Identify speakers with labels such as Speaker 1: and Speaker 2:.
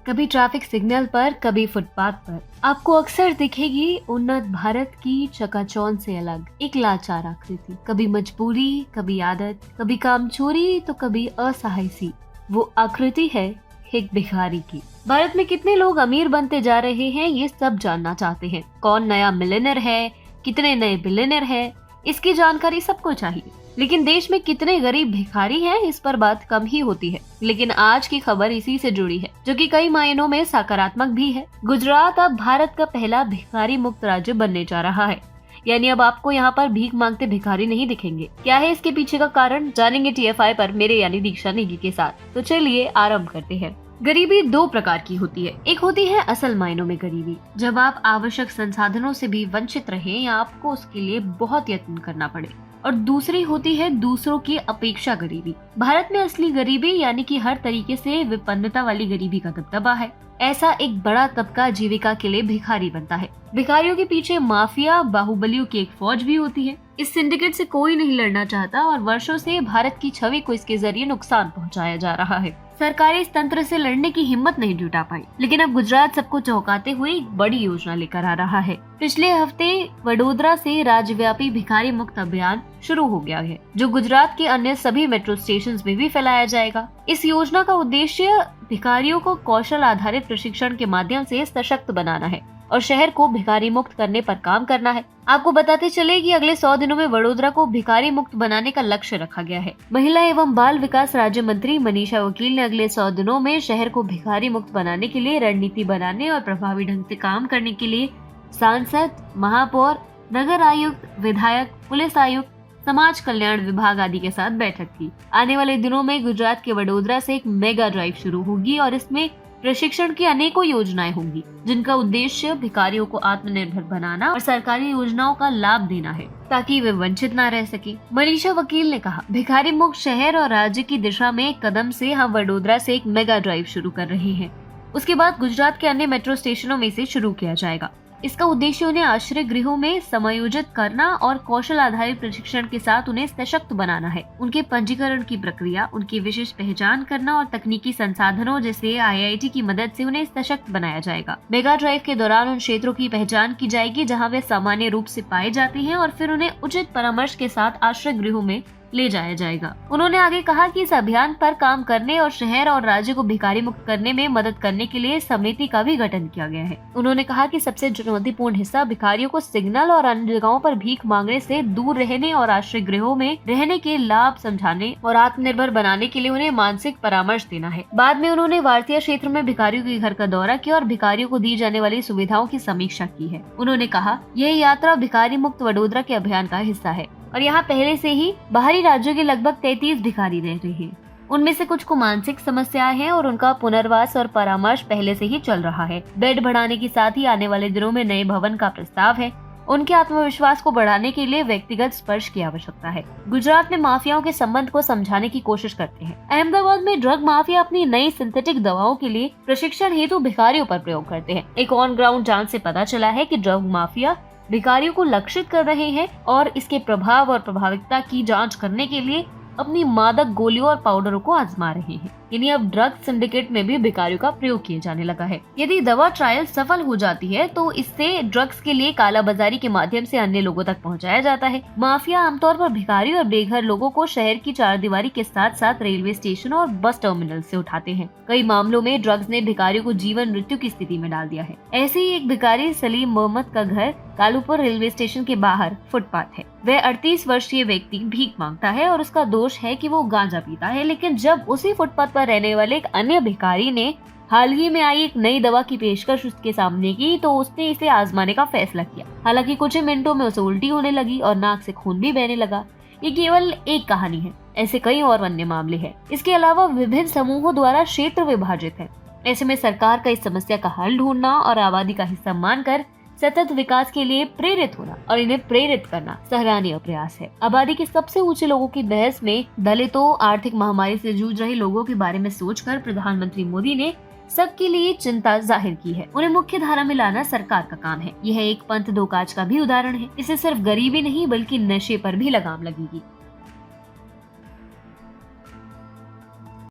Speaker 1: कभी traffic signal पर, कभी फुटपाथ पर आपको अक्सर दिखेगी उन्नत भारत की चकाचौंध से अलग एक लाचार आकृति। कभी मजबूरी, कभी आदत, कभी कामचोरी तो कभी असहाय सी। वो आकृति है एक भिखारी की। भारत में कितने लोग अमीर बनते जा रहे हैं ये सब जानना चाहते हैं। कौन नया मिलियनेयर है, कितने नए बिलियनेयर है, इसकी जानकारी सबको चाहिए। लेकिन देश में कितने गरीब भिखारी हैं इस पर बात कम ही होती है। लेकिन आज की खबर इसी से जुड़ी है, जो कि कई मायनों में सकारात्मक भी है। गुजरात अब भारत का पहला भिखारी मुक्त राज्य बनने जा रहा है। यानी अब आपको यहाँ पर भीख मांगते भिखारी नहीं दिखेंगे। क्या है इसके पीछे का कारण, जानेंगे TFI पर मेरे यानी दीक्षा नेगी के साथ। तो चलिए आरंभ करते हैं। गरीबी दो प्रकार की होती है। एक होती है असल मायनों में गरीबी, जब आप आवश्यक संसाधनों से भी वंचित रहें या आपको उसके लिए बहुत यत्न करना पड़े। और दूसरी होती है दूसरों की अपेक्षा गरीबी। भारत में असली गरीबी यानी कि हर तरीके से विपन्नता वाली गरीबी का दबदबा है। ऐसा एक बड़ा तबका जीविका के लिए भिखारी बनता है। भिखारियों के पीछे माफिया, बाहुबलियों की एक फौज भी होती है। इस सिंडिकेट से कोई नहीं लड़ना चाहता और वर्षों से भारत की छवि को इसके जरिए नुकसान पहुंचाया जा रहा है। सरकार इस तंत्र से लड़ने की हिम्मत नहीं जुटा पाई, लेकिन अब गुजरात सबको चौंकाते हुए एक बड़ी योजना लेकर आ रहा है। पिछले हफ्ते वडोदरा से राज्यव्यापी भिखारी मुक्त अभियान शुरू हो गया है, जो गुजरात के अन्य सभी मेट्रो स्टेशन में भी फैलाया जाएगा। इस योजना का उद्देश्य भिखारियों को कौशल आधारित प्रशिक्षण के माध्यम से सशक्त बनाना है और शहर को भिखारी मुक्त करने पर काम करना है। आपको बताते चले कि अगले 100 दिनों में वडोदरा को भिखारी मुक्त बनाने का लक्ष्य रखा गया है। महिला एवं बाल विकास राज्य मंत्री मनीषा वकील ने अगले 100 दिनों में शहर को भिखारी मुक्त बनाने के लिए रणनीति बनाने और प्रभावी ढंग से काम करने के लिए सांसद, महापौर, नगर आयुक्त, विधायक, पुलिस आयुक्त, समाज कल्याण विभाग आदि के साथ बैठक की। आने वाले दिनों में गुजरात के वडोदरा से एक मेगा ड्राइव शुरू होगी और इसमें प्रशिक्षण की अनेकों योजनाएं होंगी, जिनका उद्देश्य भिखारियों को आत्मनिर्भर बनाना और सरकारी योजनाओं का लाभ देना है, ताकि वे वंचित न रह सके। मनीषा वकील ने कहा, भिखारी मुक्त शहर और राज्य की दिशा में एक कदम से हम वडोदरा से एक मेगा ड्राइव शुरू कर रहे हैं। उसके बाद गुजरात के अन्य मेट्रो स्टेशनों में इसे शुरू किया जाएगा। इसका उद्देश्य उन्हें आश्रय गृहों में समायोजित करना और कौशल आधारित प्रशिक्षण के साथ उन्हें सशक्त बनाना है। उनके पंजीकरण की प्रक्रिया, उनकी विशिष्ट पहचान करना और तकनीकी संसाधनों जैसे IIT की मदद से उन्हें सशक्त बनाया जाएगा। मेगा ड्राइव के दौरान उन क्षेत्रों की पहचान की जाएगी जहां वे सामान्य रूप से पाए जाते हैं और फिर उन्हें उचित परामर्श के साथ आश्रय गृहों में ले जाया जाएगा। उन्होंने आगे कहा कि इस अभियान पर काम करने और शहर और राज्य को भिखारी मुक्त करने में मदद करने के लिए समिति का भी गठन किया गया है। उन्होंने कहा कि सबसे चुनौतीपूर्ण हिस्सा भिखारियों को सिग्नल और अन्य जगहों पर भीख मांगने से दूर रहने और आश्रय गृहों में रहने के लाभ समझाने और आत्मनिर्भर बनाने के लिए उन्हें मानसिक परामर्श देना है। बाद में उन्होंने वारसिया क्षेत्र में भिखारियों के घर का दौरा किया और भिखारियों को दी जाने वाली सुविधाओं की समीक्षा की है। उन्होंने कहा, यह यात्रा भिखारी मुक्त वडोदरा के अभियान का हिस्सा है और यहाँ पहले से ही बाहरी राज्यों के लगभग 33 भिखारी रह रहे हैं। उनमें से कुछ को मानसिक समस्याएं हैं और उनका पुनर्वास और परामर्श पहले से ही चल रहा है। बेड बढ़ाने के साथ ही आने वाले दिनों में नए भवन का प्रस्ताव है। उनके आत्मविश्वास को बढ़ाने के लिए व्यक्तिगत स्पर्श की आवश्यकता है। गुजरात में माफियाओं के संबंध को समझाने की कोशिश करते हैं। अहमदाबाद में ड्रग माफिया अपनी नई सिंथेटिक दवाओं के लिए प्रशिक्षण हेतु भिखारियों पर प्रयोग करते हैं। एक ऑन ग्राउंड जांच से पता चला है कि ड्रग माफिया भिखारियों को लक्षित कर रहे हैं और इसके प्रभाव और प्रभाविकता की जांच करने के लिए अपनी मादक गोलियों और पाउडरों को आजमा रहे हैं। यानी अब ड्रग सिंडिकेट में भी भिखारियों का प्रयोग किया जाने लगा है। यदि दवा ट्रायल सफल हो जाती है तो इससे ड्रग्स के लिए कालाबाजारी के माध्यम से अन्य लोगों तक पहुंचाया जाता है। माफिया आमतौर पर भिखारी और बेघर लोगों को शहर की चारदीवारी के साथ साथ रेलवे स्टेशन और बस टर्मिनल से उठाते हैं। कई मामलों में ड्रग्स ने भिखारियों को जीवन मृत्यु की स्थिति में डाल दिया है। ऐसे ही एक भिखारी सलीम मोहम्मद का घर कालूपुर रेलवे स्टेशन के बाहर फुटपाथ है। वह 38 वर्षीय व्यक्ति भीख मांगता है और उसका दोष है कि वो गांजा पीता है। लेकिन जब उसी फुटपाथ पर रहने वाले एक अन्य भिखारी ने हाल ही में आई एक नई दवा की पेशकश उसके सामने की तो उसने इसे आजमाने का फैसला किया। हालांकि कुछ ही मिनटों में उसे उल्टी होने लगी और नाक से खून भी बहने लगा। ये केवल एक कहानी है, ऐसे कई और अन्य मामले हैं। इसके अलावा विभिन्न समूहों द्वारा क्षेत्र विभाजित है। ऐसे में सरकार का इस समस्या का हल ढूंढना और आबादी का हिस्सा मानकर सतत विकास के लिए प्रेरित होना और इन्हें प्रेरित करना सराहनीय प्रयास है। आबादी के सबसे ऊंचे लोगों की बहस में दलितों, आर्थिक महामारी से जूझ रहे लोगों के बारे में सोचकर प्रधानमंत्री मोदी ने सबके लिए चिंता जाहिर की है। उन्हें मुख्य धारा में लाना सरकार का काम है। यह एक पंथ दो काज का भी उदाहरण है। इससे सिर्फ गरीबी नहीं बल्कि नशे पर भी लगाम लगेगी।